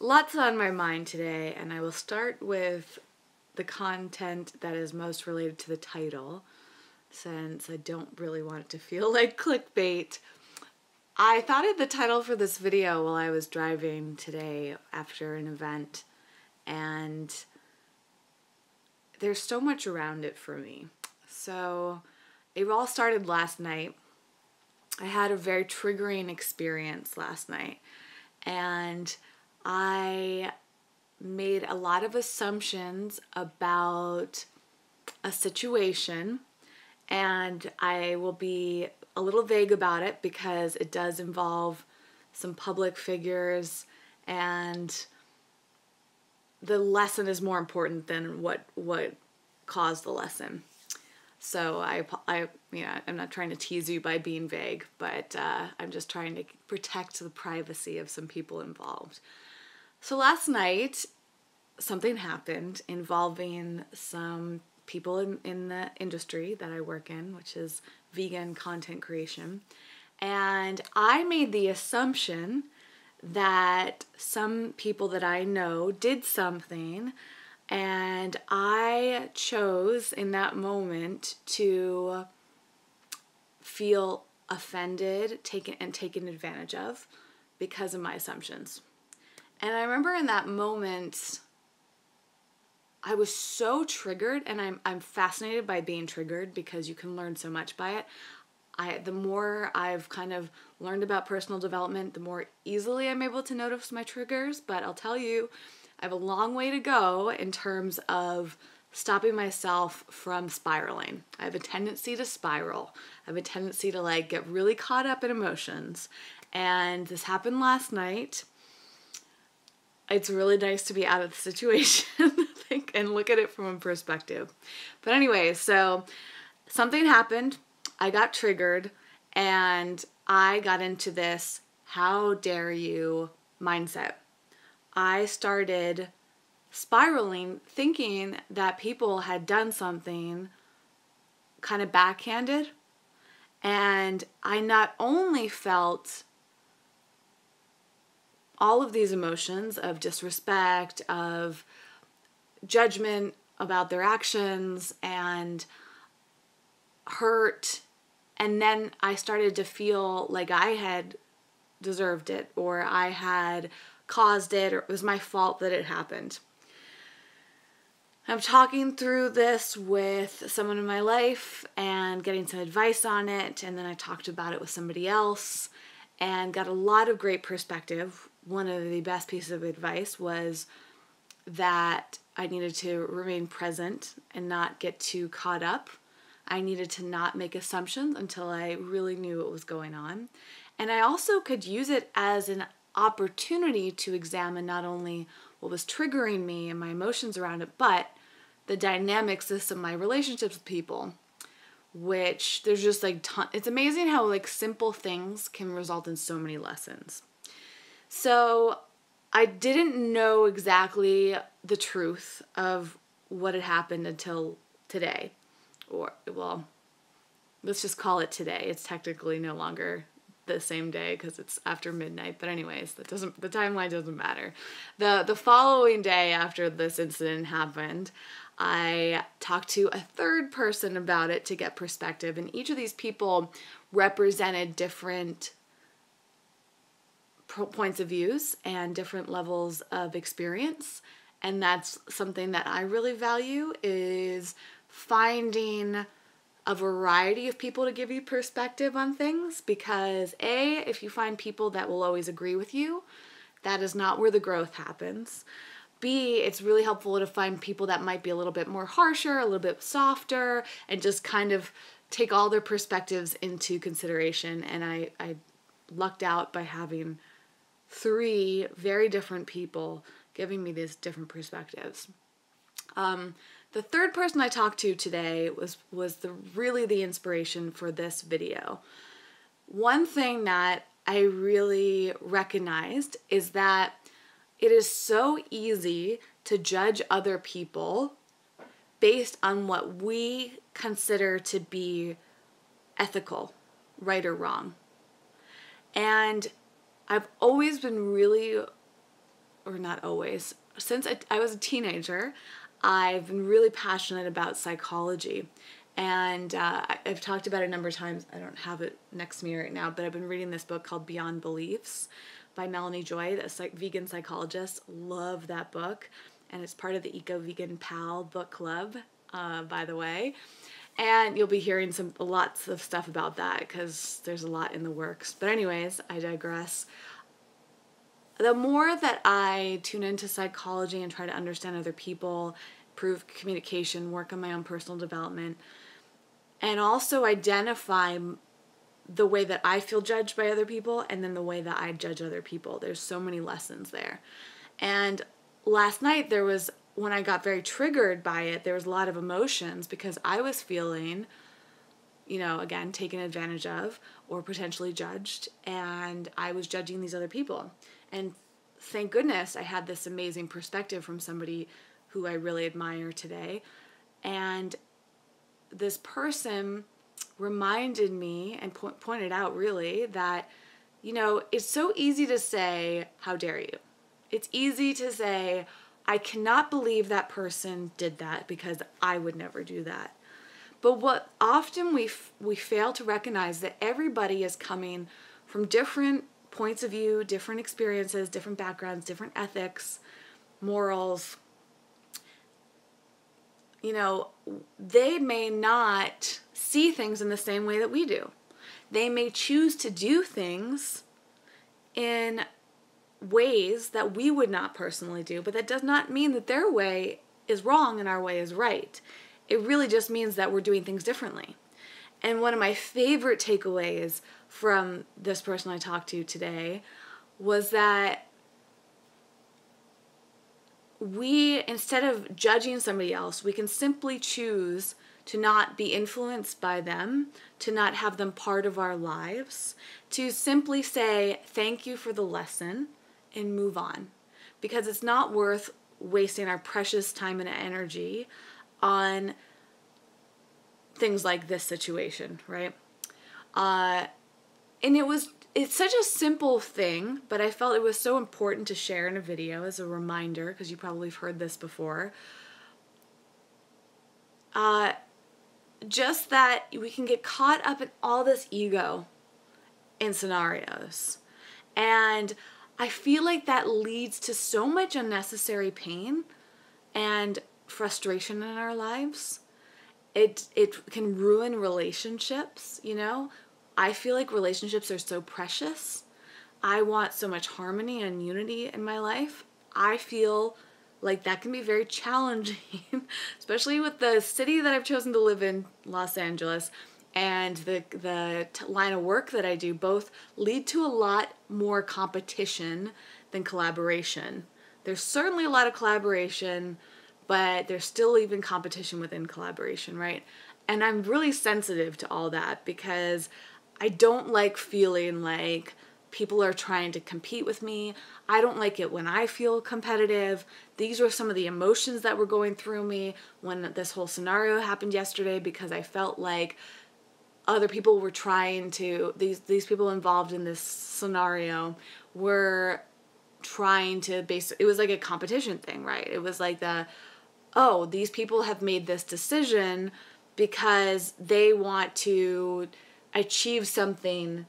Lots on my mind today, and I will start with the content that is most related to the title, since I don't really want it to feel like clickbait. I thought of the title for this video while I was driving today after an event, and there's so much around it for me. So it all started last night. I had a very triggering experience last night, and I made a lot of assumptions about a situation, and I will be a little vague about it because it does involve some public figures, and the lesson is more important than what caused the lesson. So I'm not trying to tease you by being vague, but I'm just trying to protect the privacy of some people involved. So last night, something happened involving some people in the industry that I work in, which is vegan content creation. And I made the assumption that some people that I know did something, and I chose in that moment to feel offended, taken advantage of because of my assumptions. And I remember in that moment, I was so triggered, and I'm fascinated by being triggered because you can learn so much by it. The more I've kind of learned about personal development, the more easily I'm able to notice my triggers. But I'll tell you, I have a long way to go in terms of stopping myself from spiraling. I have a tendency to spiral. I have a tendency to get really caught up in emotions. And this happened last night. It's really nice to be out of the situation, I think, and look at it from a perspective. But anyway, so something happened. I got triggered, and I got into this "how dare you" mindset. I started spiraling, thinking that people had done something kind of backhanded, and I not only felt all of these emotions of disrespect, of judgment about their actions, and hurt, and then I started to feel like I had deserved it, or I had caused it, or it was my fault that it happened. I'm talking through this with someone in my life and getting some advice on it, and then I talked about it with somebody else and got a lot of great perspective. One of the best pieces of advice was that I needed to remain present and not get too caught up. I needed to not make assumptions until I really knew what was going on. And I also could use it as an opportunity to examine not only what was triggering me and my emotions around it, but the dynamics of some of my relationships with people, which there's just it's amazing how simple things can result in so many lessons. So I didn't know exactly the truth of what had happened until today. Or, well, let's just call it today. It's technically no longer the same day because it's after midnight. But anyways, the timeline doesn't matter. The following day after this incident happened, I talked to a third person about it to get perspective. And each of these people represented different points of views and different levels of experience. And that's something that I really value, is finding a variety of people to give you perspective on things, because if you find people that will always agree with you, that is not where the growth happens. B, it's really helpful to find people that might be a little bit more harsher, a little bit softer, and just kind of take all their perspectives into consideration. And I lucked out by having 3 very different people giving me these different perspectives. The third person I talked to today was really the inspiration for this video. One thing that I really recognized is that it is so easy to judge other people based on what we consider to be ethical, right or wrong. And I've always been really or not always, since I was a teenager, I've been really passionate about psychology. And I've talked about it a number of times. I don't have it next to me right now, but I've been reading this book called Beyond Beliefs by Melanie Joy, a vegan psychologist. Love that book. And it's part of the Eco Vegan Pal book club, by the way. And you'll be hearing lots of stuff about that because there's a lot in the works. But anyways, I digress. The more that I tune into psychology and try to understand other people, improve communication, work on my own personal development, and also identify the way that I feel judged by other people and then the way that I judge other people. There's so many lessons there. And last night when I got very triggered by it, there was a lot of emotions because I was feeling, again, taken advantage of or potentially judged, and I was judging these other people. And thank goodness I had this amazing perspective from somebody who I really admire today. And this person reminded me and pointed out really that, it's so easy to say, how dare you? It's easy to say, I cannot believe that person did that because I would never do that. But what often we fail to recognize that everybody is coming from different points of view, different experiences, different backgrounds, different ethics, morals. They may not see things in the same way that we do. They may choose to do things in ways that we would not personally do, but that does not mean that their way is wrong and our way is right. It really just means that we're doing things differently. And one of my favorite takeaways from this person I talked to today was that instead of judging somebody else, we can simply choose to not be influenced by them, to not have them part of our lives, to simply say, thank you for the lesson, and move on. Because it's not worth wasting our precious time and energy on things like this situation, right? And it's such a simple thing, but I felt it was so important to share in a video as a reminder, because you probably have heard this before. Just that we can get caught up in all this ego in scenarios. And I feel like that leads to so much unnecessary pain and frustration in our lives. It can ruin relationships, I feel like relationships are so precious. I want so much harmony and unity in my life. I feel like that can be very challenging, especially with the city that I've chosen to live in, Los Angeles, and the line of work that I do both lead to a lot more competition than collaboration. There's certainly a lot of collaboration, but there's still even competition within collaboration, right? And I'm really sensitive to all that because I don't like feeling like people are trying to compete with me. I don't like it when I feel competitive. These were some of the emotions that were going through me when this whole scenario happened yesterday, because I felt like other people were trying to, these people involved in this scenario were trying to it was like a competition thing, right? It was like these people have made this decision because they want to achieve something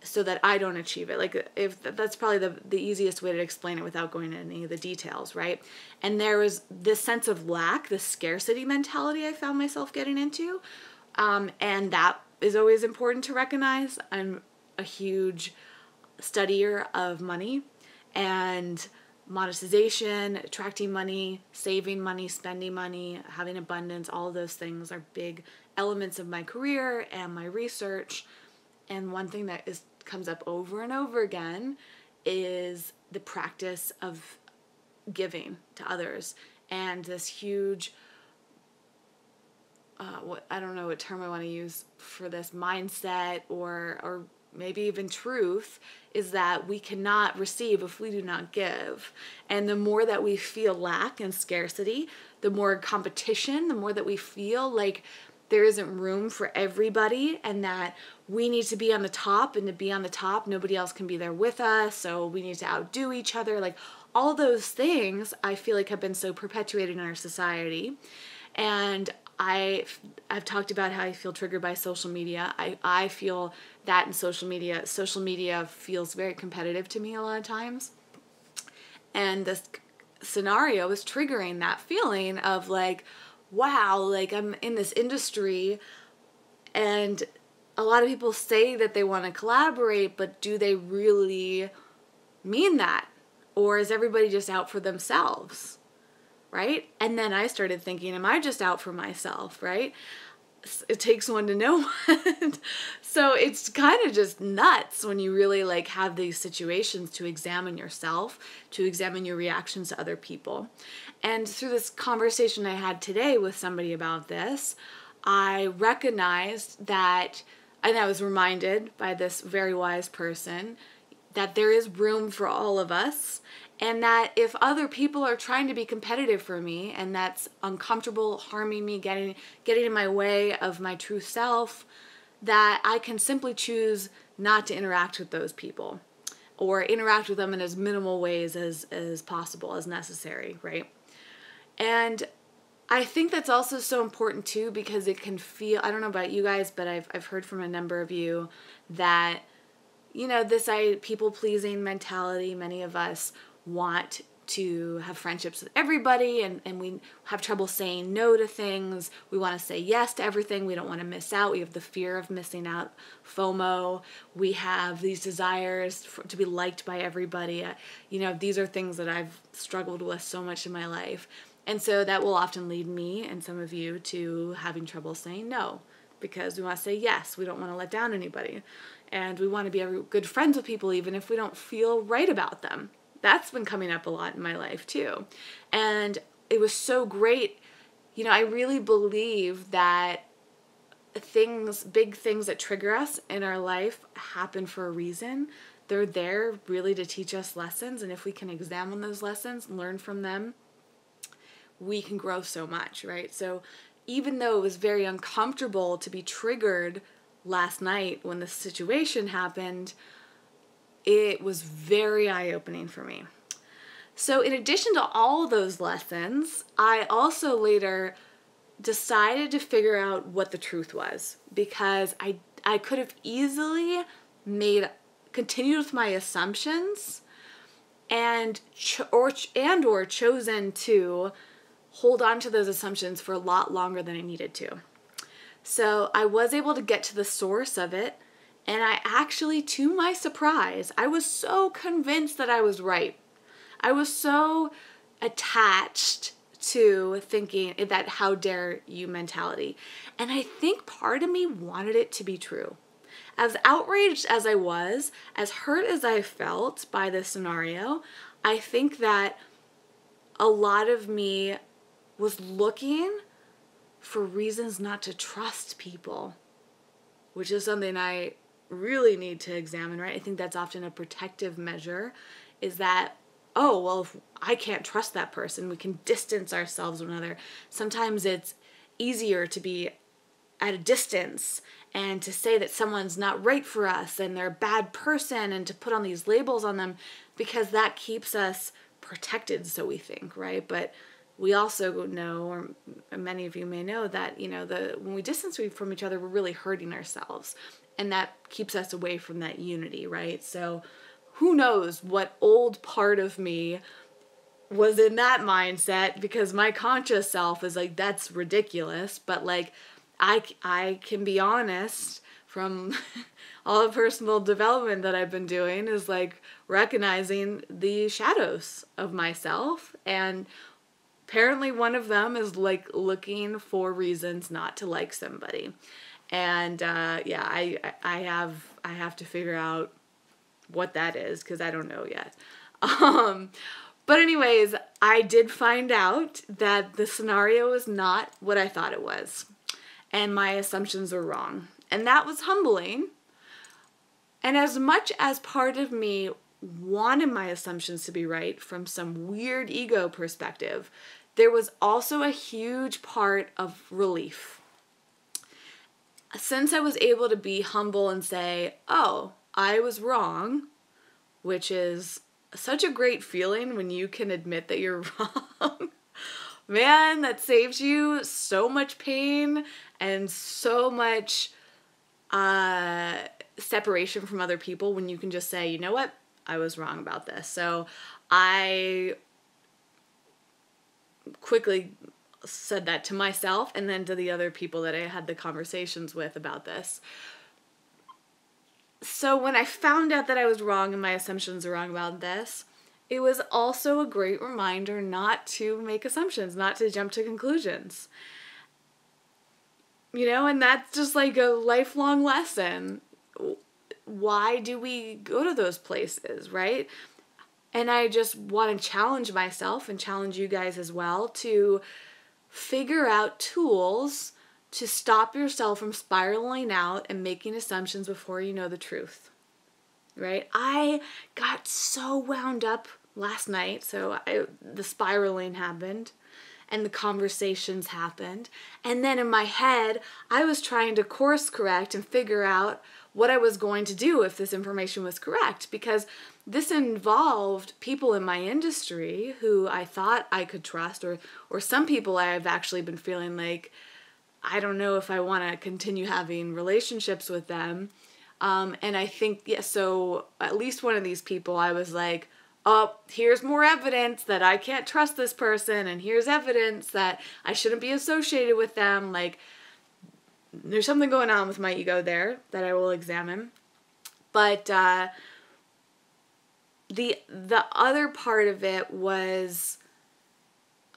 so that I don't achieve it. Like, if that's probably the easiest way to explain it without going into any of the details, right? And there was this sense of lack, this scarcity mentality I found myself getting into. And that is always important to recognize. I'm a huge studier of money and monetization, attracting money, saving money, spending money, having abundance. All of those things are big elements of my career and my research. And one thing that comes up over and over again is the practice of giving to others, and this huge I don't know what term I want to use for this, mindset or maybe even truth, is that we cannot receive if we do not give. And the more that we feel lack and scarcity, the more competition, the more that we feel like there isn't room for everybody, and that we need to be on the top, and to be on the top, nobody else can be there with us, so we need to outdo each other. Like, all those things I feel like have been so perpetuated in our society. And I've talked about how I feel triggered by social media. I feel that in social media feels very competitive to me a lot of times. And this scenario was triggering that feeling of like, wow, like I'm in this industry and a lot of people say that they want to collaborate, but do they really mean that? Or is everybody just out for themselves? Right? And then I started thinking, am I just out for myself? Right? It takes one to know one. So it's kind of just nuts when you really like have these situations to examine yourself, to examine your reactions to other people. And through this conversation I had today with somebody about this, I recognized that, and I was reminded by this very wise person, that there is room for all of us, and that if other people are trying to be competitive for me and that's uncomfortable, harming me, getting in my way of my true self, that I can simply choose not to interact with those people or interact with them in as minimal ways as possible, as necessary, right? And I think that's also so important too, because it can feel, I don't know about you guys, but I've heard from a number of you that, you know, this people-pleasing mentality, many of us want to have friendships with everybody, and we have trouble saying no to things. We want to say yes to everything. We don't want to miss out. We have the fear of missing out, FOMO. We have these desires to be liked by everybody. You know, these are things that I've struggled with so much in my life. And so that will often lead me and some of you to having trouble saying no, because we want to say yes. We don't want to let down anybody. And we want to be good friends with people even if we don't feel right about them. That's been coming up a lot in my life too. And it was so great. You know, I really believe that big things that trigger us in our life happen for a reason. They're there really to teach us lessons. And if we can examine those lessons, learn from them, we can grow so much, right? So even though it was very uncomfortable to be triggered last night when the situation happened, it was very eye-opening for me. So in addition to all those lessons, I also later decided to figure out what the truth was, because I could have easily continued with my assumptions and or chosen to hold on to those assumptions for a lot longer than I needed to. So I was able to get to the source of it. And I actually, to my surprise, I was so convinced that I was right. I was so attached to thinking that how dare you mentality. And I think part of me wanted it to be true. As outraged as I was, as hurt as I felt by this scenario, I think that a lot of me was looking for reasons not to trust people, which is something I really need to examine, right? I think that's often a protective measure, is that, oh, well, if I can't trust that person, we can distance ourselves from another. Sometimes it's easier to be at a distance and to say that someone's not right for us and they're a bad person and to put on these labels on them, because that keeps us protected, so we think, right? But we also know, or many of you may know, that, you know, when we distance from each other, we're really hurting ourselves. And that keeps us away from that unity, right? So who knows what old part of me was in that mindset, because my conscious self is like, that's ridiculous. But like, I can be honest from all the personal development that I've been doing, is like recognizing the shadows of myself. And apparently one of them is like looking for reasons not to like somebody. And yeah, I have to figure out what that is, because I don't know yet. But anyways, I did find out that the scenario is not what I thought it was, and my assumptions were wrong. And that was humbling. And as much as part of me wanted my assumptions to be right from some weird ego perspective, there was also a huge part of relief. since I was able to be humble and say, oh, I was wrong, which is such a great feeling when you can admit that you're wrong. Man, that saves you so much pain and so much separation from other people when you can just say, you know what, I was wrong about this. So I quickly said that to myself and then to the other people that I had the conversations with about this. So when I found out that I was wrong and my assumptions were wrong about this, it was also a great reminder not to make assumptions, not to jump to conclusions. You know, and that's just like a lifelong lesson. Why do we go to those places, right? And I just want to challenge myself and challenge you guys as well to figure out tools to stop yourself from spiraling out and making assumptions before you know the truth, right? I got so wound up last night, the spiraling happened and the conversations happened. And then in my head, I was trying to course correct and figure out what I was going to do if this information was correct, because this involved people in my industry who I thought I could trust, or some people I've actually been feeling like, I don't know if I want to continue having relationships with them. And I think, yeah, so at least one of these people, I was like, oh, here's more evidence that I can't trust this person, and here's evidence that I shouldn't be associated with them. Like, there's something going on with my ego there that I will examine. But the other part of it was,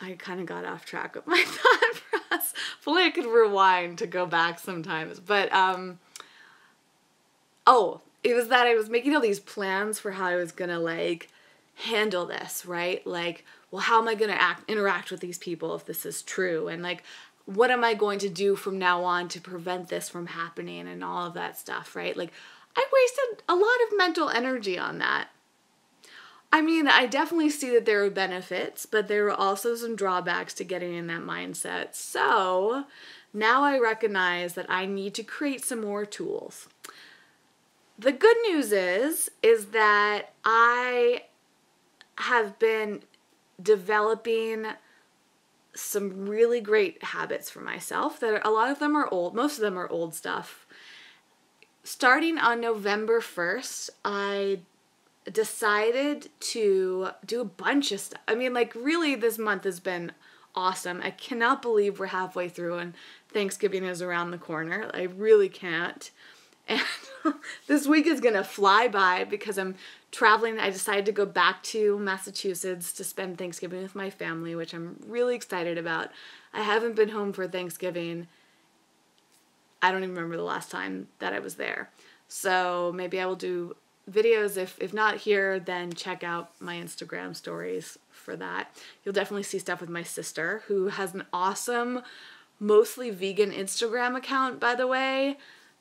I kind of got off track of my thought process. Hopefully I could rewind to go back sometimes. But, it was that I was making all these plans for how I was going to, like, handle this, right? Like, well, how am I going to interact with these people if this is true? And, like, what am I going to do from now on to prevent this from happening and all of that stuff, right? Like, I wasted a lot of mental energy on that. I mean, I definitely see that there are benefits, but there are also some drawbacks to getting in that mindset. So now I recognize that I need to create some more tools. The good news is that I have been developing some really great habits for myself that a lot of them are old. Most of them are old stuff. Starting on November 1st, I decided to do a bunch of stuff. I mean, like, really, this month has been awesome. I cannot believe we're halfway through and Thanksgiving is around the corner. I really can't. And this week is going to fly by because I'm traveling. I decided to go back to Massachusetts to spend Thanksgiving with my family, which I'm really excited about. I haven't been home for Thanksgiving. I don't even remember the last time that I was there. So maybe I will do videos. If not here, then check out my Instagram stories for that. You'll definitely see stuff with my sister, who has an awesome, mostly vegan Instagram account, by the way.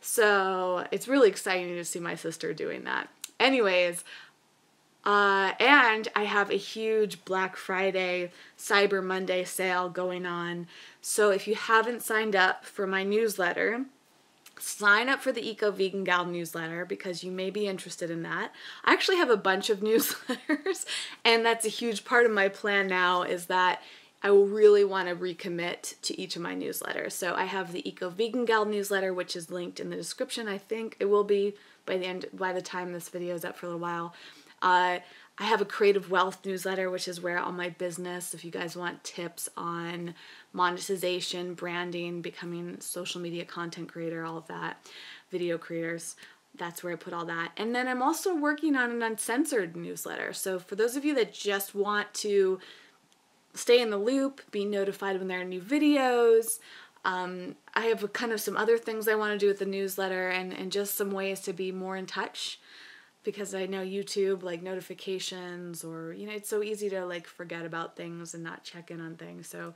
So it's really exciting to see my sister doing that. Anyways, and I have a huge Black Friday, Cyber Monday sale going on. So if you haven't signed up for my newsletter, sign up for the Eco Vegan Gal newsletter because you may be interested in that. I actually have a bunch of newsletters, and that's a huge part of my plan now, is that I will really want to recommit to each of my newsletters. So I have the Eco Vegan Gal newsletter, which is linked in the description. I think it will be by the time this video is up for a little while. I have a Creative Wealth newsletter, which is where all my business, if you guys want tips on monetization, branding, becoming a social media content creator, all of that, video creators, that's where I put all that. And then I'm also working on an uncensored newsletter. So for those of you that just want to stay in the loop, be notified when there are new videos, I have kind of some other things I want to do with the newsletter, and just some ways to be more in touch, because I know YouTube, like, notifications, or, you know, it's so easy to, like, forget about things and not check in on things. So,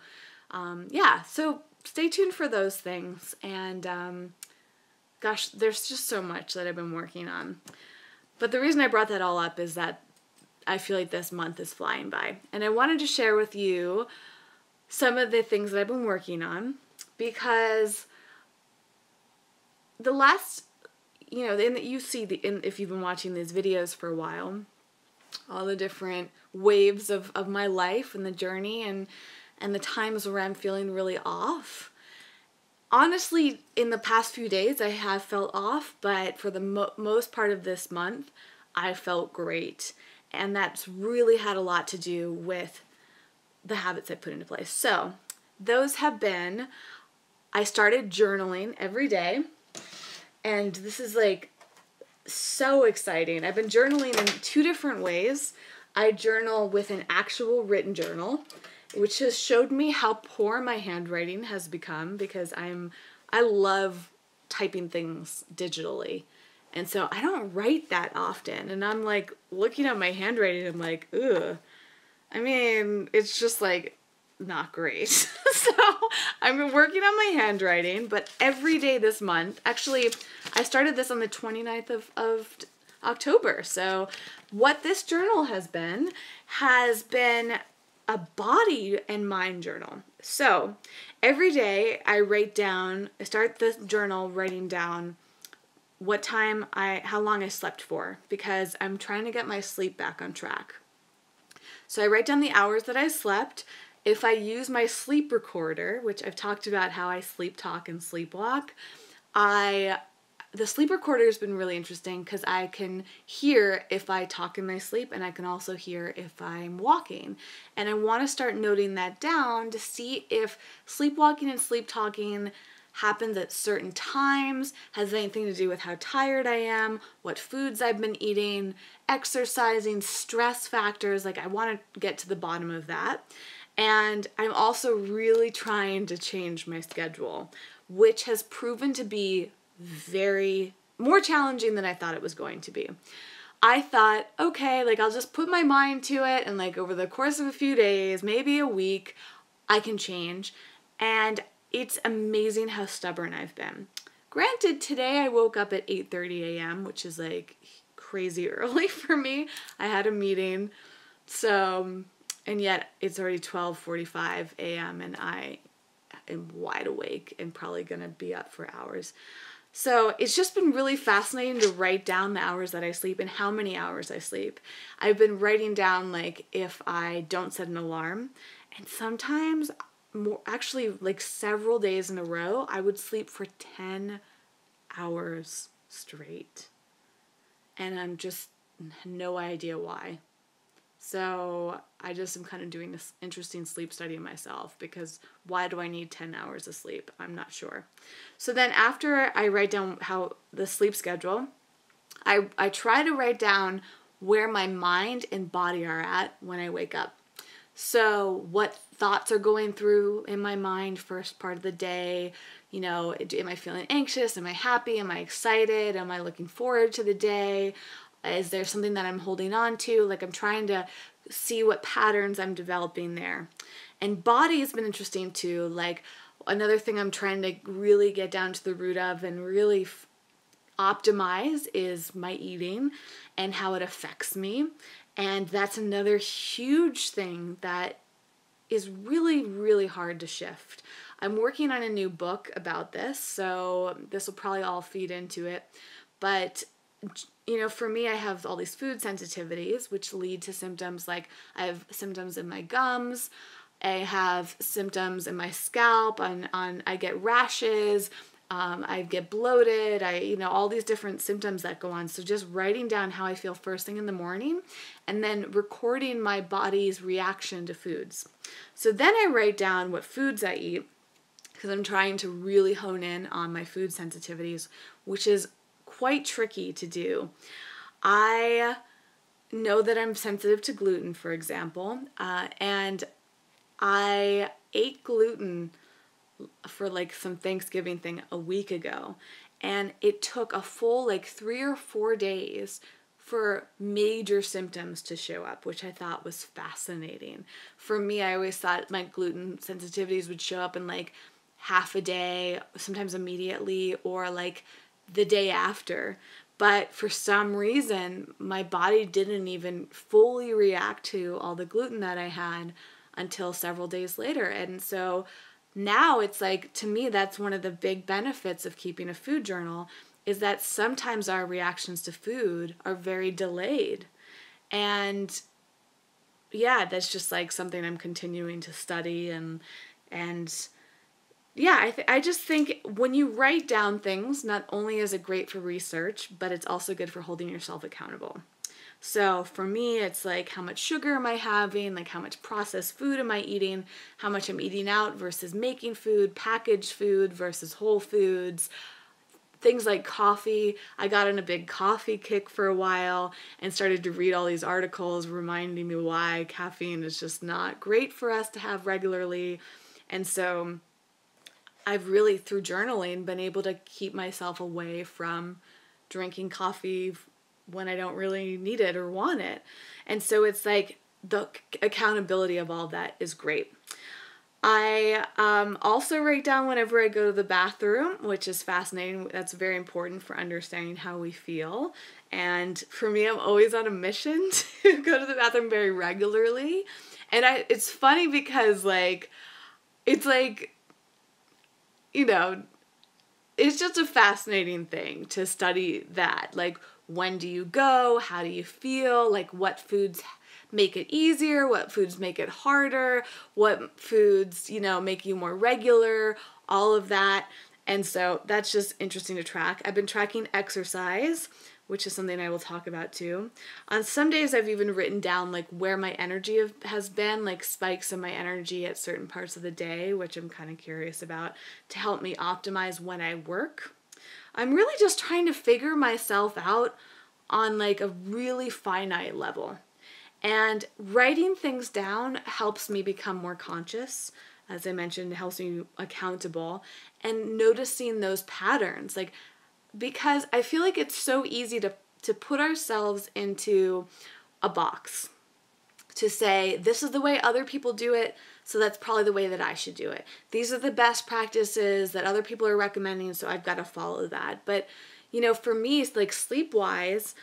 yeah, so stay tuned for those things. And, gosh, there's just so much that I've been working on. But the reason I brought that all up is that I feel like this month is flying by. And I wanted to share with you some of the things that I've been working on, because the last, you see if you've been watching these videos for a while, all the different waves of my life and the journey and the times where I'm feeling really off. Honestly, in the past few days, I have felt off, but for the most part of this month, I felt great. And that's really had a lot to do with the habits I put into place. So those have been, I started journaling every day, and this is like so exciting. I've been journaling in 2 different ways. I journal with an actual written journal, which has showed me how poor my handwriting has become, because I love typing things digitally. And so I don't write that often. And I'm like looking at my handwriting, I'm like, ugh. I mean, it's just like not great. So I've been working on my handwriting, but every day this month, actually, I started this on the 29th of October. So what this journal has been a body and mind journal. So every day I start the journal writing down how long I slept for, because I'm trying to get my sleep back on track. So I write down the hours that I slept. If I use my sleep recorder, which I've talked about how I sleep talk and sleepwalk, the sleep recorder has been really interesting because I can hear if I talk in my sleep, and I can also hear if I'm walking. And I want to start noting that down to see if sleepwalking and sleep talking happens at certain times, has anything to do with how tired I am, what foods I've been eating, exercising, stress factors. Like, I want to get to the bottom of that. And I'm also really trying to change my schedule, which has proven to be very more challenging than I thought it was going to be. I thought, okay, like I'll just put my mind to it, and like over the course of a few days, maybe a week, I can change. And it's amazing how stubborn I've been. Granted, today I woke up at 8:30 a.m., which is like crazy early for me. I had a meeting, and yet it's already 12:45 a.m. and I am wide awake and probably gonna be up for hours. So it's just been really fascinating to write down the hours that I sleep and how many hours I sleep. I've been writing down like if I don't set an alarm, and sometimes actually like several days in a row, I would sleep for 10 hours straight. And I'm just no idea why. So I just am kind of doing this interesting sleep study of myself, because why do I need 10 hours of sleep? I'm not sure. So then after I write down how the sleep schedule, I try to write down where my mind and body are at when I wake up. So what thoughts are going through in my mind first part of the day? Am I feeling anxious? Am I happy? Am I excited? Am I looking forward to the day? Is there something that I'm holding on to? Like, I'm trying to see what patterns I'm developing there. And body has been interesting too. Like, another thing I'm trying to really get down to the root of and really optimize is my eating and how it affects me. And that's another huge thing that is really, really hard to shift. I'm working on a new book about this, so this will probably all feed into it. But for me, I have all these food sensitivities, which lead to symptoms like I have symptoms in my gums, I have symptoms in my scalp, I get rashes, I get bloated, all these different symptoms that go on. So just writing down how I feel first thing in the morning, and then recording my body's reaction to foods. So then I write down what foods I eat, because I'm trying to really hone in on my food sensitivities, which is quite tricky to do. I know that I'm sensitive to gluten, for example, and I ate gluten for like some Thanksgiving thing a week ago, and it took a full 3 or 4 days for major symptoms to show up, which I thought was fascinating. For me, I always thought my gluten sensitivities would show up in like half a day, sometimes immediately, or like the day after. But for some reason, my body didn't even fully react to all the gluten that I had until several days later. And so now it's like, to me, that's one of the big benefits of keeping a food journal, is that sometimes our reactions to food are very delayed. And yeah, that's just like something I'm continuing to study. And yeah, I just think when you write down things, not only is it great for research, but it's also good for holding yourself accountable. So for me, it's like, how much sugar am I having? Like, how much processed food am I eating? How much I'm eating out versus making food, packaged food versus whole foods. Things like coffee. I got on a big coffee kick for a while and started to read all these articles reminding me why caffeine is just not great for us to have regularly. And so I've really, through journaling, been able to keep myself away from drinking coffee when I don't really need it or want it. And so it's like the accountability of all that is great. I also write down whenever I go to the bathroom, which is fascinating. That's very important for understanding how we feel. And for me, I'm always on a mission to go to the bathroom very regularly. And it's funny because it's it's just a fascinating thing to study that. Like, when do you go? How do you feel? Like, what foods make it easier? What foods make it harder? What foods, make you more regular? All of that. And so that's just interesting to track. I've been tracking exercise, which is something I will talk about too. On some days, I've even written down like where my energy has been, like spikes in my energy at certain parts of the day, which I'm kind of curious about, to help me optimize when I work. I'm really just trying to figure myself out on like a really finite level. And writing things down helps me become more conscious. As I mentioned, it helps me accountable and noticing those patterns. Like, because I feel like it's so easy to put ourselves into a box, to say, this is the way other people do it, so that's probably the way that I should do it. These are the best practices that other people are recommending, so I've got to follow that. But, for me, like sleep-wise,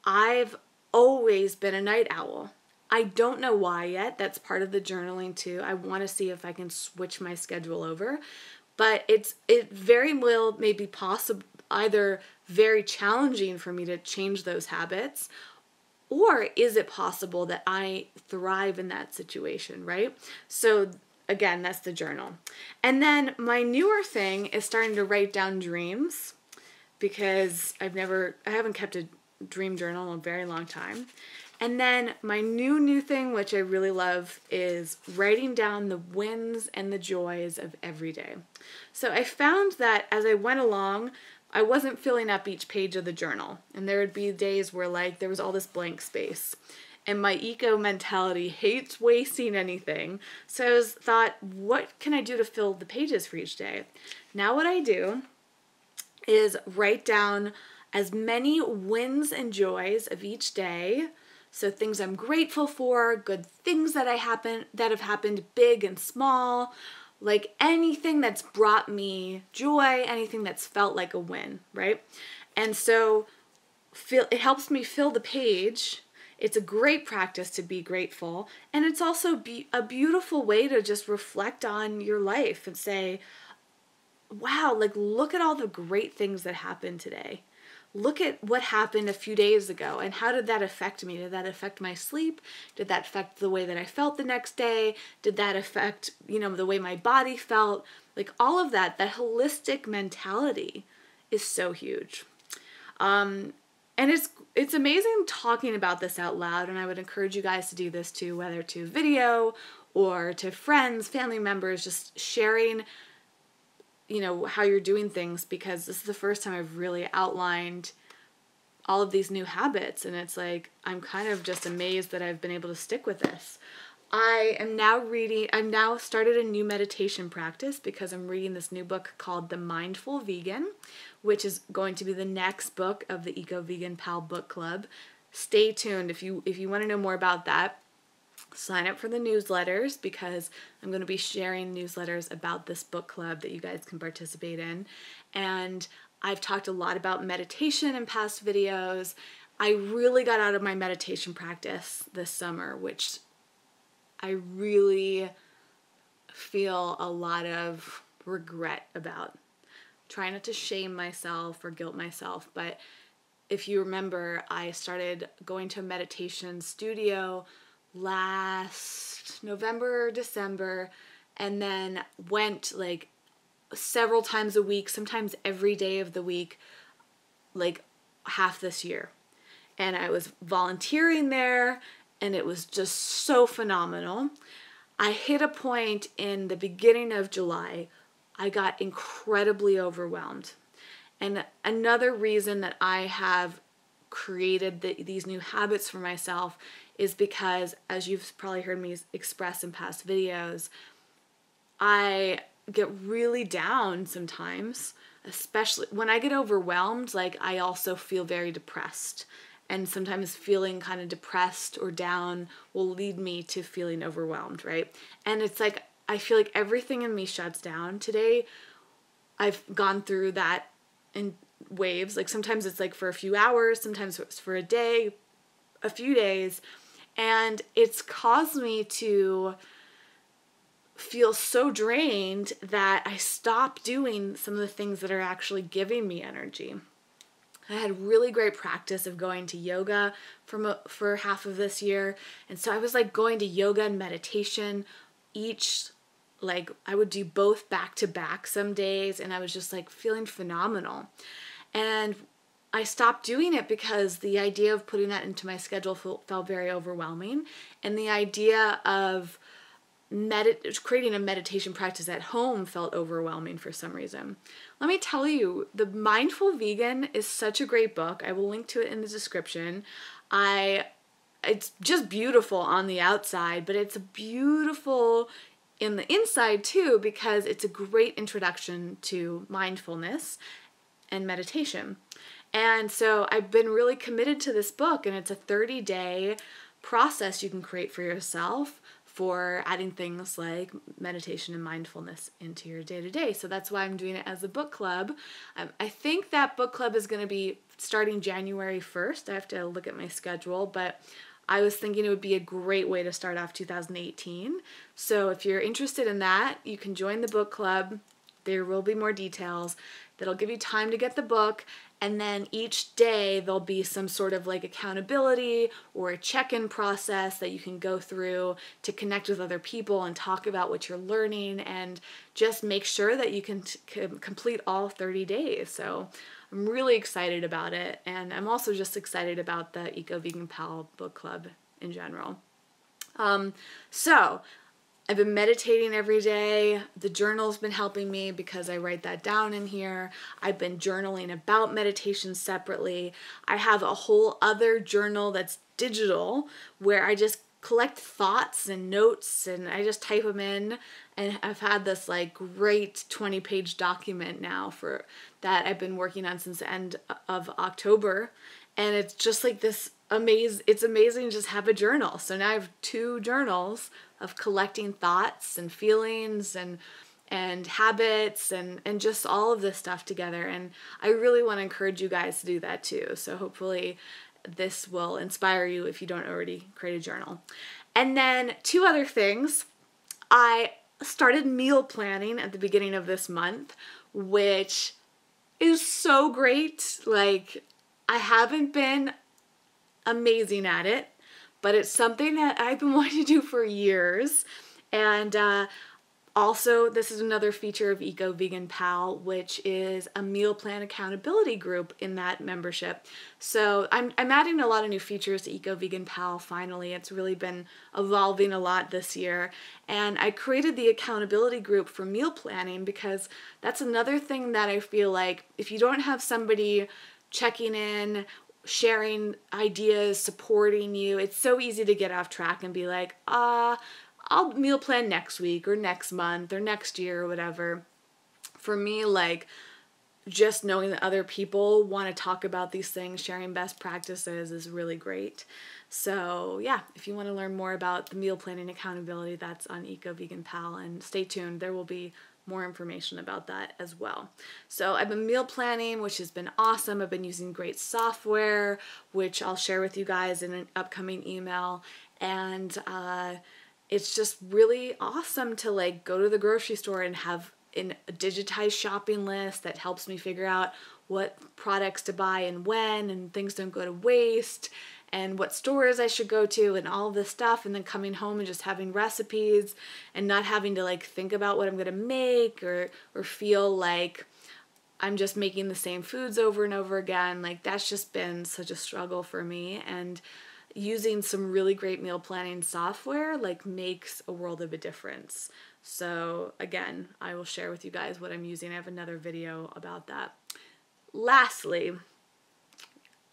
I've always been a night owl. I don't know why yet. That's part of the journaling too. I want to see if I can switch my schedule over. But it very well may be possible, either very challenging for me to change those habits, or is it possible that I thrive in that situation, right? So again, that's the journal. And then my newer thing is starting to write down dreams, because I haven't kept a dream journal in a very long time. And then my new thing, which I really love, is writing down the wins and the joys of every day. So I found that as I went along, I wasn't filling up each page of the journal. And there would be days where there was all this blank space. And my eco mentality hates wasting anything. So I thought, what can I do to fill the pages for each day? Now what I do is write down as many wins and joys of each day. So things I'm grateful for, good things that have happened, big and small, like anything that's brought me joy, anything that's felt like a win, right? And so it helps me fill the page. It's a great practice to be grateful. And it's also a beautiful way to just reflect on your life and say, wow, look at all the great things that happened today. Look at what happened a few days ago, and how did that affect me? Did that affect my sleep? Did that affect the way that I felt the next day? Did that affect, the way my body felt? Like all of that holistic mentality is so huge. And it's amazing talking about this out loud, and I would encourage you guys to do this too, whether to video or to friends, family members, just sharing how you're doing things, because this is the first time I've really outlined all of these new habits, and it's like, I'm kind of just amazed that I've been able to stick with this. I've now started a new meditation practice because I'm reading this new book called The Mindful Vegan, which is going to be the next book of the Eco Vegan Pal book club. Stay tuned if you want to know more about that. Sign up for the newsletters, because I'm going to be sharing newsletters about this book club that you guys can participate in. And I've talked a lot about meditation in past videos. I really got out of my meditation practice this summer, which I really feel a lot of regret about. Try not to shame myself or guilt myself, but if you remember, I started going to a meditation studio last November, December, and then went like several times a week, sometimes every day of the week, like half this year. And I was volunteering there, and it was just so phenomenal. I hit a point in the beginning of July, I got incredibly overwhelmed. And another reason that I have created these new habits for myself is because, as you've probably heard me express in past videos, I get really down sometimes, especially when I get overwhelmed. Like, I also feel very depressed. And sometimes feeling kind of depressed or down will lead me to feeling overwhelmed, right? And it's like, I feel like everything in me shuts down. Today, I've gone through that in waves. Like, sometimes it's like for a few hours, sometimes it's for a day, a few days. And it's caused me to feel so drained that I stop doing some of the things that are actually giving me energy. I had really great practice of going to yoga for half of this year. And so I was like going to yoga and meditation each, like I would do both back to back some days, and I was just like feeling phenomenal. And I stopped doing it because the idea of putting that into my schedule felt very overwhelming. And the idea of creating a meditation practice at home felt overwhelming for some reason. Let me tell you, The Mindful Vegan is such a great book. I will link to it in the description. It's just beautiful on the outside, but it's beautiful in the inside too, because it's a great introduction to mindfulness and meditation. And so I've been really committed to this book, and it's a 30-day process you can create for yourself for adding things like meditation and mindfulness into your day-to-day. So that's why I'm doing it as a book club. I think that book club is going to be starting January 1st. I have to look at my schedule, but I was thinking it would be a great way to start off 2018. So if you're interested in that, you can join the book club. There will be more details that'll give you time to get the book. And then each day there'll be some sort of like accountability or a check-in process that you can go through to connect with other people and talk about what you're learning and just make sure that you can complete all 30 days. So I'm really excited about it. And I'm also just excited about the Eco Vegan Pal book club in general. So I've been meditating every day. The journal's been helping me because I write that down in here. I've been journaling about meditation separately. I have a whole other journal that's digital where I just collect thoughts and notes and I just type them in. And I've had this like great 20-page document now for that I've been working on since the end of October. And it's just like this it's amazing to just have a journal. So now I have 2 journals of collecting thoughts and feelings and habits and just all of this stuff together. And I really want to encourage you guys to do that too. So hopefully this will inspire you if you don't already create a journal. And then 2 other things. I started meal planning at the beginning of this month, which is so great. Like, I haven't been amazing at it, but it's something that I've been wanting to do for years. And also, this is another feature of Eco Vegan Pal, which is a meal plan accountability group in that membership. So I'm adding a lot of new features to Eco Vegan Pal finally. It's really been evolving a lot this year. And I created the accountability group for meal planning because that's another thing that I feel like if you don't have somebody checking in, sharing ideas, supporting you, it's so easy to get off track and be like, I'll meal plan next week or next month or next year or whatever. For me, like, just knowing that other people want to talk about these things, sharing best practices is really great. So yeah, if you want to learn more about the meal planning accountability, that's on Eco Vegan Pal, and stay tuned. There will be more information about that as well. So I've been meal planning, which has been awesome. I've been using great software, which I'll share with you guys in an upcoming email. And it's just really awesome to like go to the grocery store and have a digitized shopping list that helps me figure out what products to buy and when, and things don't go to waste, and what stores I should go to, and all this stuff. And then coming home and just having recipes and not having to like think about what I'm gonna make or feel like I'm just making the same foods over and over again. Like, that's just been such a struggle for me. And using some really great meal planning software like makes a world of a difference. So again, I will share with you guys what I'm using. I have another video about that. Lastly,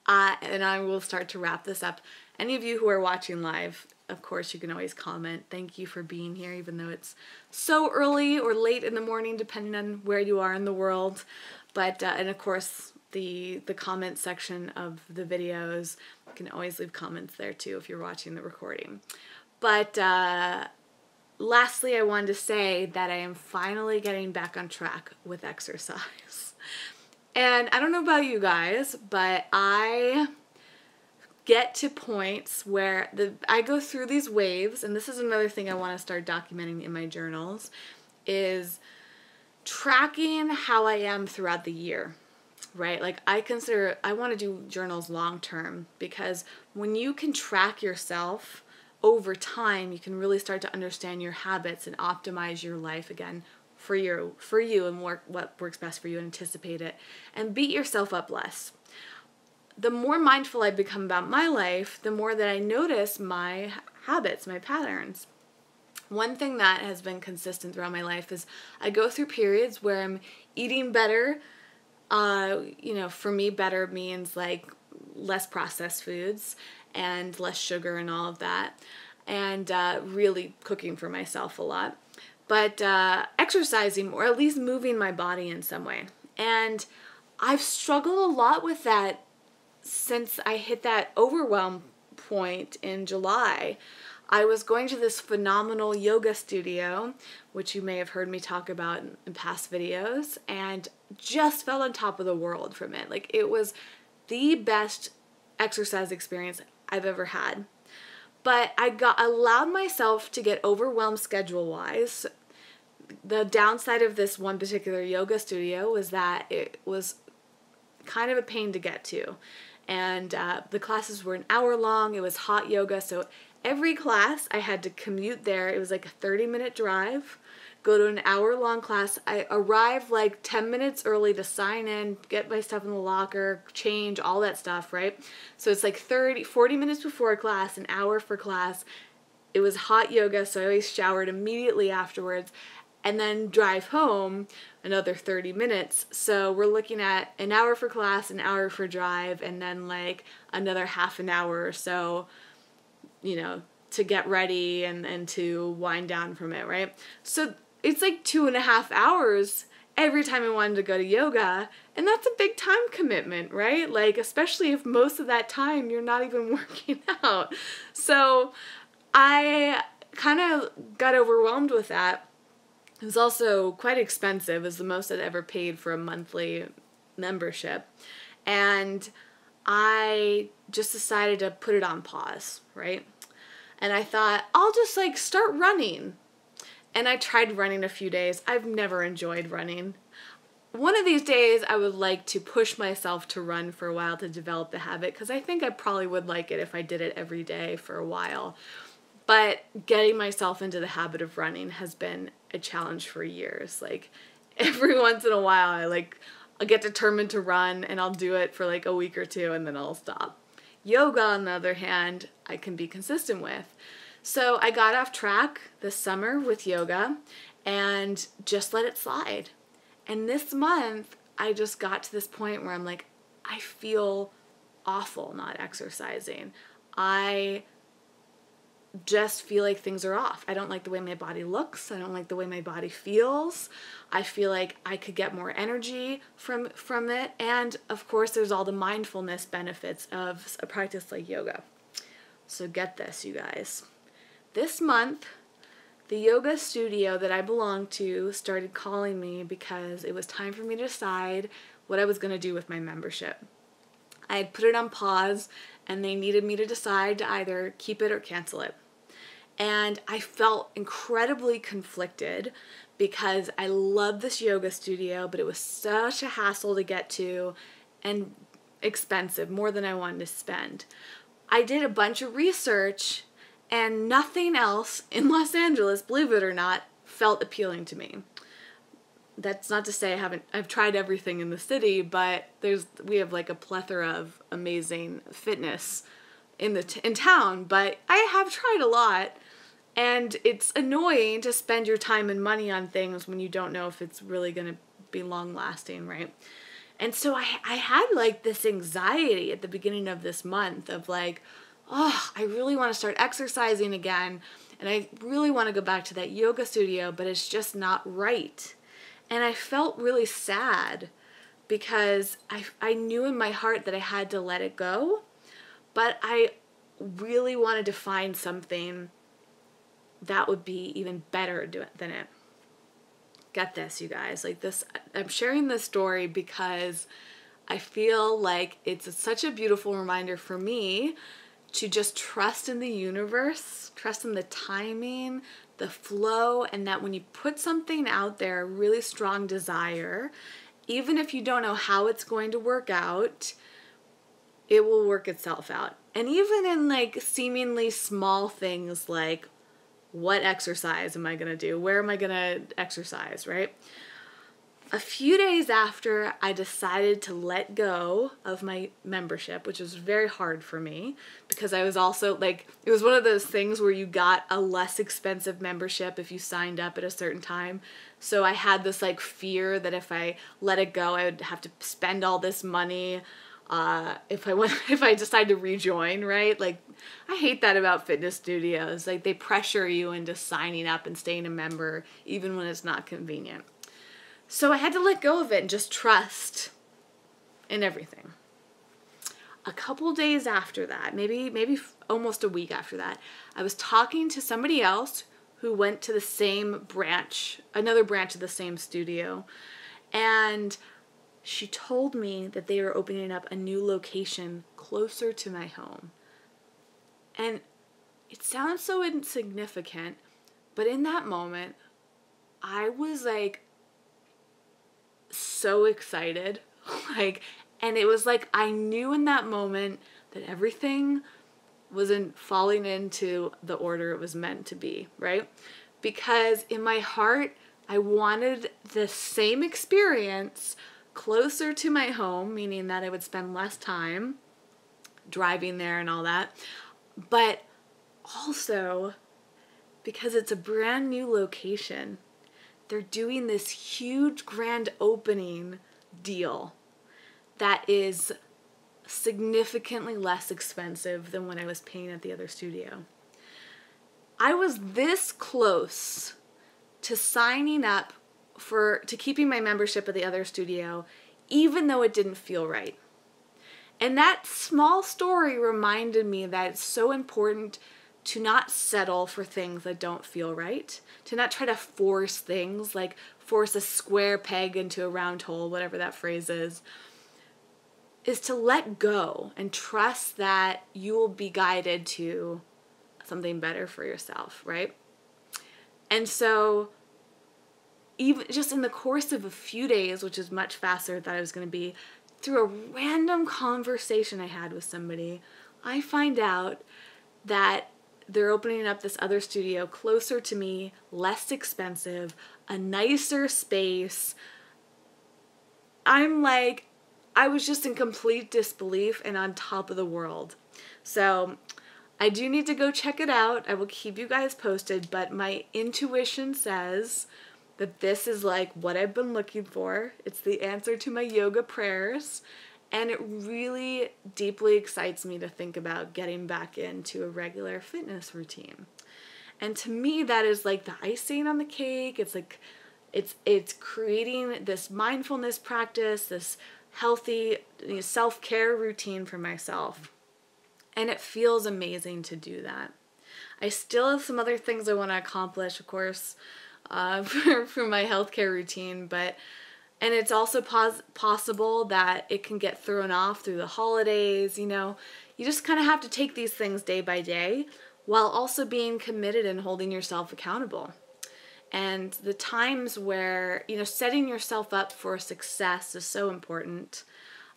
and I will start to wrap this up. Any of you who are watching live, of course, you can always comment. Thank you for being here, even though it's so early or late in the morning, depending on where you are in the world. But, and of course, the comment section of the videos, you can always leave comments there too if you're watching the recording. But lastly, I wanted to say that I am finally getting back on track with exercise. And I don't know about you guys, but I get to points where I go through these waves, and this is another thing I want to start documenting in my journals, is tracking how I am throughout the year, right? Like, I want to do journals long term, because when you can track yourself over time, you can really start to understand your habits and optimize your life again for you and what works best for you, and anticipate it and beat yourself up less. The more mindful I become about my life, the more that I notice my habits, my patterns. One thing that has been consistent throughout my life is I go through periods where I'm eating better. You know, for me, better means like less processed foods and less sugar and all of that, and really cooking for myself a lot. But exercising more, at least moving my body in some way. And I've struggled a lot with that since I hit that overwhelm point in July. I was going to this phenomenal yoga studio, which you may have heard me talk about in past videos, and just felt on top of the world from it. Like, it was the best exercise experience I've ever had. But I allowed myself to get overwhelmed schedule-wise. The downside of this one particular yoga studio was that it was kind of a pain to get to. And the classes were an hour long. It was hot yoga, so every class I had to commute there. It was like a 30-minute drive, go to an hour-long class. I arrived like 10 minutes early to sign in, get my stuff in the locker, change, all that stuff, right? So it's like 40 minutes before class, an hour for class. It was hot yoga, so I always showered immediately afterwards, and then drive home another 30 minutes. So we're looking at an hour for class, an hour for drive, and then like another half an hour or so, you know, to get ready and to wind down from it, right? So it's like 2.5 hours every time I wanted to go to yoga, and that's a big time commitment, right? Like, especially if most of that time you're not even working out. So I kind of got overwhelmed with that. It was also quite expensive. It was the most I'd ever paid for a monthly membership. And I just decided to put it on pause, right? And I thought, I'll just like start running. And I tried running a few days. I've never enjoyed running. One of these days I would like to push myself to run for a while to develop the habit, because I think I probably would like it if I did it every day for a while. But getting myself into the habit of running has been a challenge for years. Like, every once in a while I'll get determined to run, and I'll do it for like a week or two, and then I'll stop. Yoga, on the other hand, I can be consistent with. So I got off track this summer with yoga and just let it slide. And this month, I just got to this point where I'm like, I feel awful not exercising. I just feel like things are off. I don't like the way my body looks. I don't like the way my body feels. I feel like I could get more energy from it. And of course, there's all the mindfulness benefits of a practice like yoga. So get this, you guys. This month, the yoga studio that I belong to started calling me because it was time for me to decide what I was going to do with my membership. I had put it on pause, and they needed me to decide to either keep it or cancel it. And I felt incredibly conflicted because I love this yoga studio, but it was such a hassle to get to and expensive, more than I wanted to spend. I did a bunch of research and nothing else in Los Angeles, believe it or not, felt appealing to me. That's not to say I've tried everything in the city, but we have like a plethora of amazing fitness in town, but I have tried a lot, and it's annoying to spend your time and money on things when you don't know if it's really going to be long lasting, right? And so I had like this anxiety at the beginning of this month of like, oh, I really want to start exercising again, and I really want to go back to that yoga studio, but it's just not right. And I felt really sad because I knew in my heart that I had to let it go, but I really wanted to find something that would be even better than it. Get this, you guys. Like this, I'm sharing this story because I feel like it's such a beautiful reminder for me to just trust in the universe, trust in the timing, the flow, and that when you put something out there, a really strong desire, even if you don't know how it's going to work out, it will work itself out. And even in like seemingly small things like, what exercise am I going to do? Where am I going to exercise, right? A few days after I decided to let go of my membership, which was very hard for me because I was also like, it was one of those things where you got a less expensive membership if you signed up at a certain time. So I had this like fear that if I let it go, I would have to spend all this money if I decide to rejoin, right? Like, I hate that about fitness studios. Like, they pressure you into signing up and staying a member even when it's not convenient. So I had to let go of it and just trust in everything. A couple days after that, maybe almost a week after that, I was talking to somebody else who went to the same branch, another branch of the same studio, and she told me that they were opening up a new location closer to my home. And it sounds so insignificant, but in that moment, I was like so excited. And it was like I knew in that moment that everything wasn't falling into the order it was meant to be, right? Because in my heart, I wanted the same experience closer to my home, meaning that I would spend less time driving there and all that, but also because it's a brand new location, they're doing this huge grand opening deal that is significantly less expensive than what I was paying at the other studio. I was this close to signing up to keeping my membership at the other studio, even though it didn't feel right. And that small story reminded me that it's so important to not settle for things that don't feel right, to not try to force things, like force a square peg into a round hole, whatever that phrase is to let go and trust that you will be guided to something better for yourself, right? And so even just in the course of a few days, which is much faster than I was going to be, through a random conversation I had with somebody, I find out that they're opening up this other studio closer to me, less expensive, a nicer space. I was just in complete disbelief and on top of the world. So I do need to go check it out. I will keep you guys posted, but my intuition says that this is like what I've been looking for. It's the answer to my yoga prayers, and it really deeply excites me to think about getting back into a regular fitness routine. And to me, that is like the icing on the cake. It's like it's creating this mindfulness practice, this healthy self-care routine for myself. And it feels amazing to do that. I still have some other things I want to accomplish, of course, for my healthcare routine, and it's also possible that it can get thrown off through the holidays. You just kind of have to take these things day by day. while also being committed and holding yourself accountable. And the times where, setting yourself up for success is so important.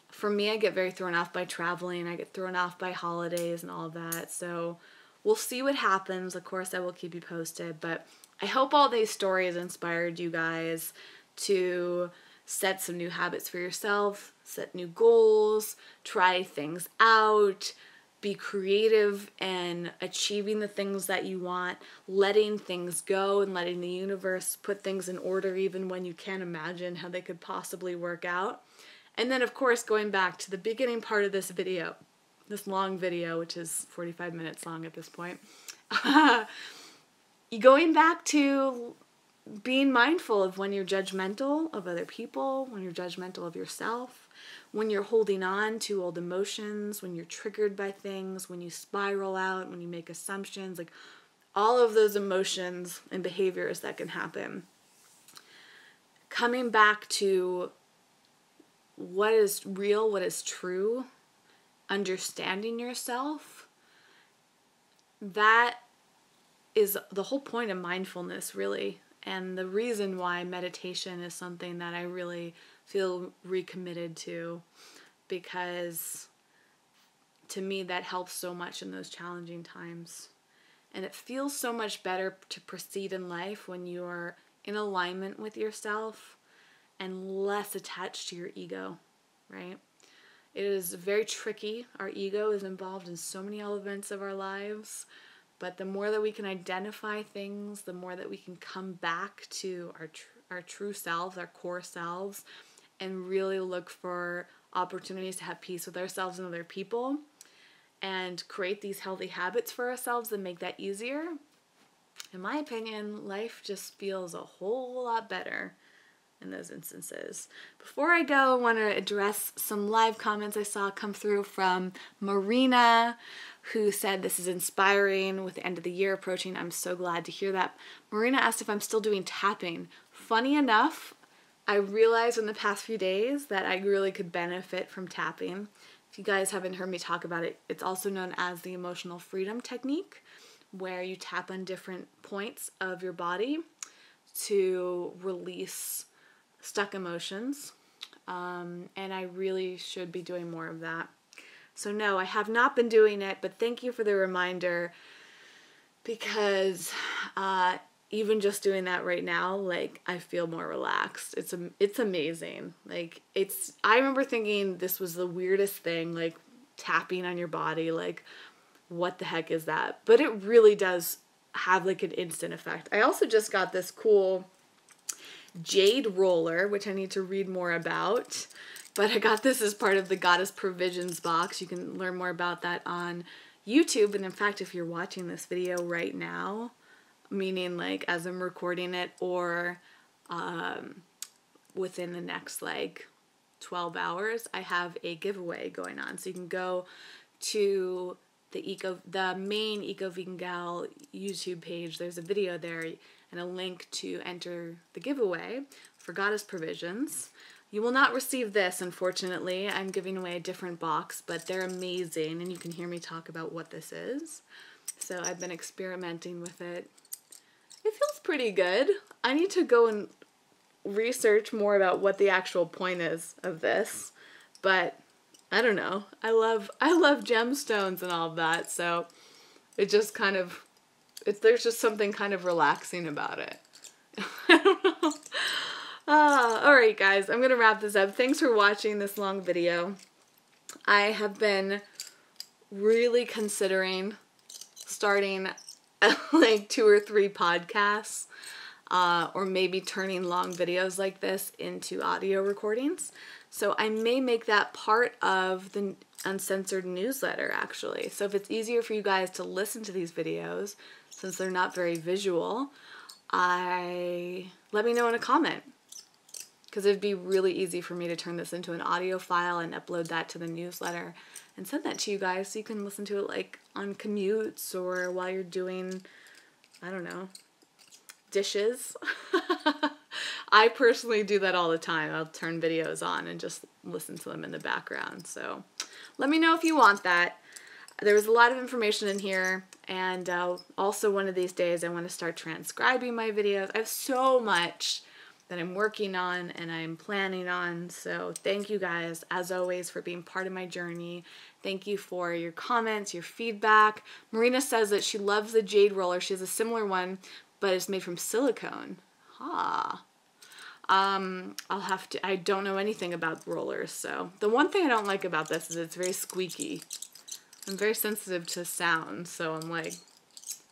For me, I get very thrown off by traveling. I get thrown off by holidays and all that. So we'll see what happens. Of course, I will keep you posted. But I hope all these stories inspired you guys to set some new habits for yourself, set new goals, try things out, be creative and achieving the things that you want, letting things go and letting the universe put things in order even when you can't imagine how they could possibly work out. And then, of course, going back to the beginning part of this video, this long video, which is 45 minutes long at this point, going back to being mindful of when you're judgmental of other people, when you're judgmental of yourself, when you're holding on to old emotions, when you're triggered by things, when you spiral out, when you make assumptions, like all of those emotions and behaviors that can happen. Coming back to what is real, what is true, understanding yourself, that is the whole point of mindfulness, really. And the reason why meditation is something that I really feel recommitted to, because to me that helps so much in those challenging times. And it feels so much better to proceed in life when you're in alignment with yourself and less attached to your ego, right? It is very tricky. Our ego is involved in so many elements of our lives. But the more that we can identify things, the more that we can come back to our true selves, our core selves, and really look for opportunities to have peace with ourselves and other people and create these healthy habits for ourselves and make that easier. In my opinion, life just feels a whole lot better in those instances. Before I go, I want to address some live comments I saw come through from Marina, who said, "This is inspiring with the end of the year approaching. I'm so glad to hear that." Marina asked if I'm still doing tapping. Funny enough, I realized in the past few days that I really could benefit from tapping. If you guys haven't heard me talk about it, it's also known as the emotional freedom technique, where you tap on different points of your body to release stuck emotions. And I really should be doing more of that. So no, I have not been doing it, but thank you for the reminder, because even just doing that right now, like, I feel more relaxed. It's amazing. Like, I remember thinking this was the weirdest thing, like tapping on your body, like what the heck is that? But it really does have like an instant effect. I also just got this cool jade roller, which I need to read more about. But I got this as part of the Goddess Provisions box. You can learn more about that on YouTube. And in fact, if you're watching this video right now, meaning like as I'm recording it, or within the next like 12 hours, I have a giveaway going on. So you can go to the main Eco Vegan Gal YouTube page. There's a video there and a link to enter the giveaway for Goddess Provisions. You will not receive this, unfortunately. I'm giving away a different box, but they're amazing, and you can hear me talk about what this is. So I've been experimenting with it. It feels pretty good. I need to go and research more about what the actual point is of this, but I don't know. I love gemstones and all of that, so it just kind of, there's just something kind of relaxing about it. I don't know. Alright guys, I'm going to wrap this up. Thanks for watching this long video. I have been really considering starting like 2 or 3 podcasts, or maybe turning long videos like this into audio recordings. So I may make that part of the Uncensored newsletter, actually. So if it's easier for you guys to listen to these videos, since they're not very visual, let me know in a comment. Because it'd be really easy for me to turn this into an audio file and upload that to the newsletter and send that to you guys so you can listen to it like on commutes or while you're doing, I don't know, dishes. I personally do that all the time. I'll turn videos on and just listen to them in the background. So let me know if you want that. there was a lot of information in here, and also one of these days I want to start transcribing my videos. I have so much that I'm working on and I'm planning on, so thank you guys, as always, for being part of my journey. Thank you for your comments, your feedback. Marina says that she loves the jade roller. She has a similar one, but it's made from silicone. I'll have to, I don't know anything about rollers, so. The one thing I don't like about this is it's very squeaky. I'm very sensitive to sound, so I'm like,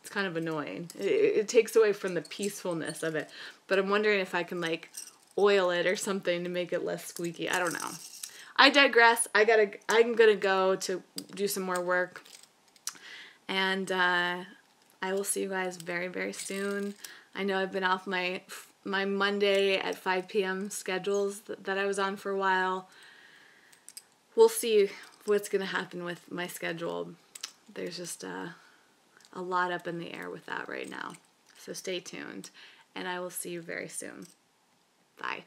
it's kind of annoying. It takes away from the peacefulness of it, but I'm wondering if I can like oil it or something to make it less squeaky. I don't know. I digress. I'm gonna go to do some more work, and I will see you guys very, very soon. I know I've been off my Monday at 5 p.m. schedules that I was on for a while. We'll see what's going to happen with my schedule. There's just a lot up in the air with that right now. So stay tuned, and I will see you very soon. Bye.